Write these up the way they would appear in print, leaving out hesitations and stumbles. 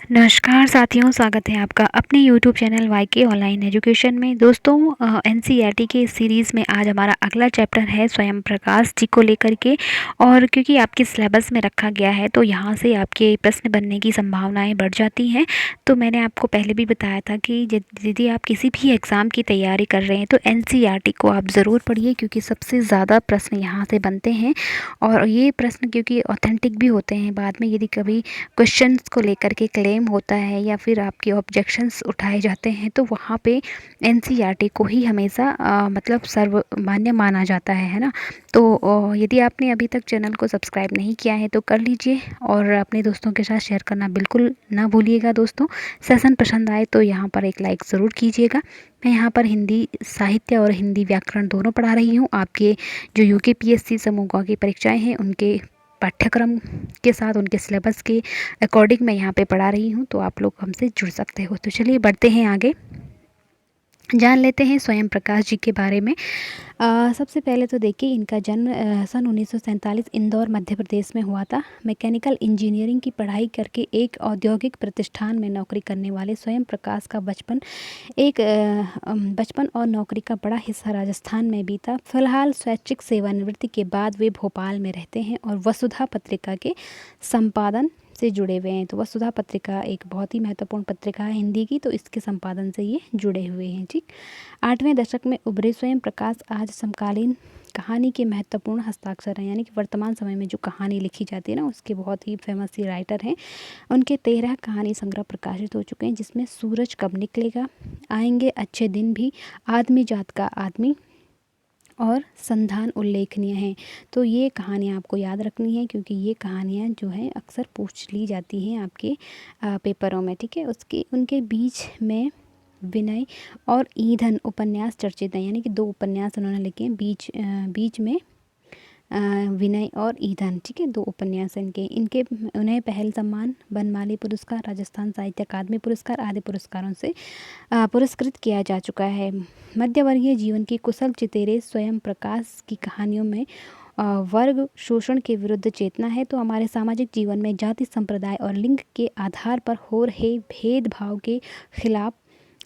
नमस्कार साथियों, स्वागत है आपका अपने YouTube चैनल वाईके ऑनलाइन एजुकेशन में। दोस्तों, एनसीईआरटी के सीरीज़ में आज हमारा अगला चैप्टर है स्वयं प्रकाश जी को लेकर के। और क्योंकि आपके सिलेबस में रखा गया है तो यहाँ से आपके प्रश्न बनने की संभावनाएं बढ़ जाती हैं। तो मैंने आपको पहले भी बताया था कि यदि आप किसी भी एग्ज़ाम की तैयारी कर रहे हैं तो एनसीईआरटी को आप ज़रूर पढ़िए, क्योंकि सबसे ज़्यादा प्रश्न यहाँ से बनते हैं। और ये प्रश्न क्योंकि ऑथेंटिक भी होते हैं, बाद में यदि कभी क्वेश्चंस को लेकर के क्लेम होता है या फिर आपके ऑब्जेक्शंस उठाए जाते हैं तो वहाँ पे एनसीईआरटी को ही हमेशा मतलब सर्वमान्य माना जाता है ना। तो यदि आपने अभी तक चैनल को सब्सक्राइब नहीं किया है तो कर लीजिए और अपने दोस्तों के साथ शेयर करना बिल्कुल ना भूलिएगा। दोस्तों, सेशन पसंद आए तो यहाँ पर एक लाइक ज़रूर कीजिएगा। मैं यहाँ पर हिंदी साहित्य और हिंदी व्याकरण दोनों पढ़ा रही हूँ। आपके जो यूकेपीएससी समूह की परीक्षाएं हैं उनके पाठ्यक्रम के साथ, उनके सिलेबस के अकॉर्डिंग मैं यहाँ पे पढ़ा रही हूँ, तो आप लोग हमसे जुड़ सकते हो। तो चलिए बढ़ते हैं आगे, जान लेते हैं स्वयं प्रकाश जी के बारे में। सबसे पहले तो देखिए, इनका जन्म सन 1947 इंदौर मध्य प्रदेश में हुआ था। मैकेनिकल इंजीनियरिंग की पढ़ाई करके एक औद्योगिक प्रतिष्ठान में नौकरी करने वाले स्वयं प्रकाश का बचपन और नौकरी का बड़ा हिस्सा राजस्थान में बीता। फिलहाल स्वैच्छिक सेवानिवृत्ति के बाद वे भोपाल में रहते हैं और वसुधा पत्रिका के संपादन से जुड़े हुए हैं। तो वसुधा पत्रिका एक बहुत ही महत्वपूर्ण पत्रिका है हिंदी की, तो इसके संपादन से ये जुड़े हुए हैं। ठीक, 8वें दशक में उभरे स्वयं प्रकाश आज समकालीन कहानी के महत्वपूर्ण हस्ताक्षर हैं, यानी कि वर्तमान समय में जो कहानी लिखी जाती है ना उसके बहुत ही फेमस ये राइटर हैं। उनके 13 कहानी संग्रह प्रकाशित हो चुके हैं, जिसमें सूरज कब निकलेगा, आएंगे अच्छे दिन भी, आदमी जात का आदमी और संधान उल्लेखनीय हैं। तो ये कहानियाँ आपको याद रखनी है, क्योंकि ये कहानियाँ जो हैं अक्सर पूछ ली जाती हैं आपके पेपरों में। ठीक है, उनके बीच में विनय और ईंधन उपन्यास चर्चित हैं, यानी कि 2 उपन्यास उन्होंने लिखे हैं। बीच में विनय और ईंधन, ठीक है, 2 उपन्यास इनके उन्हें पहल सम्मान, बनमाली पुरस्कार, राजस्थान साहित्य अकादमी पुरस्कार आदि पुरस्कारों से पुरस्कृत किया जा चुका है। मध्यवर्गीय जीवन की कुशल चितेरे स्वयं प्रकाश की कहानियों में वर्ग शोषण के विरुद्ध चेतना है। तो हमारे सामाजिक जीवन में जाति, संप्रदाय और लिंग के आधार पर हो रहे भेदभाव के खिलाफ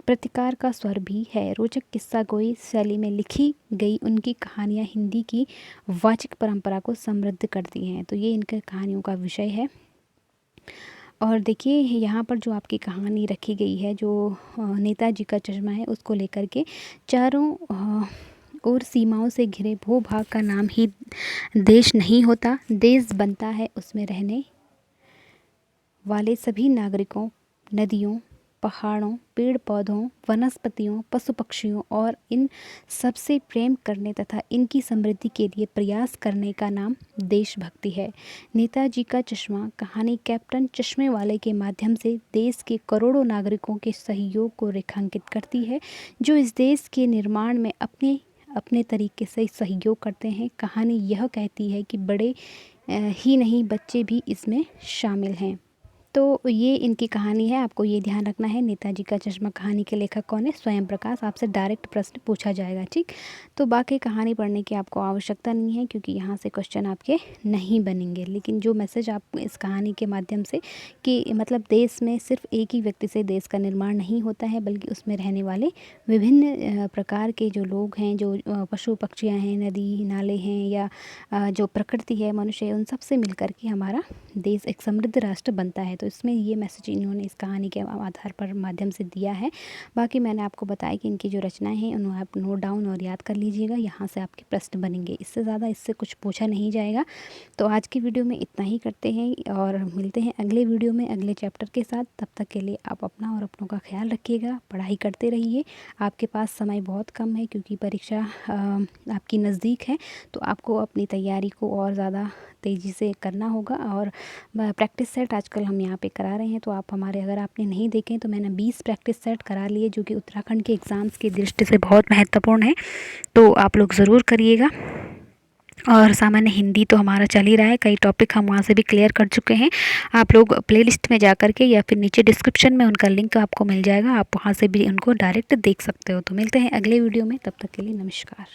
प्रतिकार का स्वर भी है। रोचक किस्सा गोई शैली में लिखी गई उनकी कहानियाँ हिंदी की वाचिक परंपरा को समृद्ध करती हैं। तो ये इनके कहानियों का विषय है। और देखिए, यहाँ पर जो आपकी कहानी रखी गई है, जो नेताजी का चश्मा है, उसको लेकर के चारों और सीमाओं से घिरे भूभाग का नाम ही देश नहीं होता, देश बनता है उसमें रहने वाले सभी नागरिकों, नदियों, पहाड़ों, पेड़ पौधों, वनस्पतियों, पशु पक्षियों और इन सबसे प्रेम करने तथा इनकी समृद्धि के लिए प्रयास करने का नाम देशभक्ति है। नेताजी का चश्मा कहानी कैप्टन चश्मे वाले के माध्यम से देश के करोड़ों नागरिकों के सहयोग को रेखांकित करती है, जो इस देश के निर्माण में अपने अपने तरीके से सहयोग करते हैं। कहानी यह कहती है कि बड़े ही नहीं, बच्चे भी इसमें शामिल हैं। तो ये इनकी कहानी है, आपको ये ध्यान रखना है। नेताजी का चश्मा कहानी के लेखक कौन है? स्वयं प्रकाश। आपसे डायरेक्ट प्रश्न पूछा जाएगा। ठीक, तो बाकी कहानी पढ़ने की आपको आवश्यकता नहीं है, क्योंकि यहाँ से क्वेश्चन आपके नहीं बनेंगे। लेकिन जो मैसेज आप इस कहानी के माध्यम से, कि मतलब देश में सिर्फ एक ही व्यक्ति से देश का निर्माण नहीं होता है, बल्कि उसमें रहने वाले विभिन्न प्रकार के जो लोग हैं, जो पशु पक्षियाँ हैं, नदी नाले हैं, या जो प्रकृति है, मनुष्य है, उन सब से मिलकर के हमारा देश एक समृद्ध राष्ट्र बनता है। तो इसमें ये मैसेज इन्होंने इस कहानी के आधार पर माध्यम से दिया है। बाकी मैंने आपको बताया कि इनकी जो रचनाएं हैं उन्हें आप नोट डाउन और याद कर लीजिएगा, यहाँ से आपके प्रश्न बनेंगे। इससे ज़्यादा इससे कुछ पूछा नहीं जाएगा। तो आज की वीडियो में इतना ही करते हैं और मिलते हैं अगले वीडियो में अगले चैप्टर के साथ। तब तक के लिए आप अपना और अपनों का ख्याल रखिएगा, पढ़ाई करते रहिए। आपके पास समय बहुत कम है, क्योंकि परीक्षा आपकी नज़दीक है, तो आपको अपनी तैयारी को और ज़्यादा तेज़ी से करना होगा। और प्रैक्टिस सेट आजकल हम यहाँ पे करा रहे हैं, तो आप हमारे, अगर आपने नहीं देखे तो मैंने 20 प्रैक्टिस सेट करा लिए, जो कि उत्तराखंड के एग्ज़ाम्स की दृष्टि से बहुत महत्वपूर्ण है। तो आप लोग ज़रूर करिएगा। और सामान्य हिंदी तो हमारा चल ही रहा है, कई टॉपिक हम वहाँ से भी क्लियर कर चुके हैं। आप लोग प्लेलिस्ट में जा कर के, या फिर नीचे डिस्क्रिप्शन में उनका लिंक आपको मिल जाएगा, आप वहाँ से भी उनको डायरेक्ट देख सकते हो। तो मिलते हैं अगले वीडियो में, तब तक के लिए नमस्कार।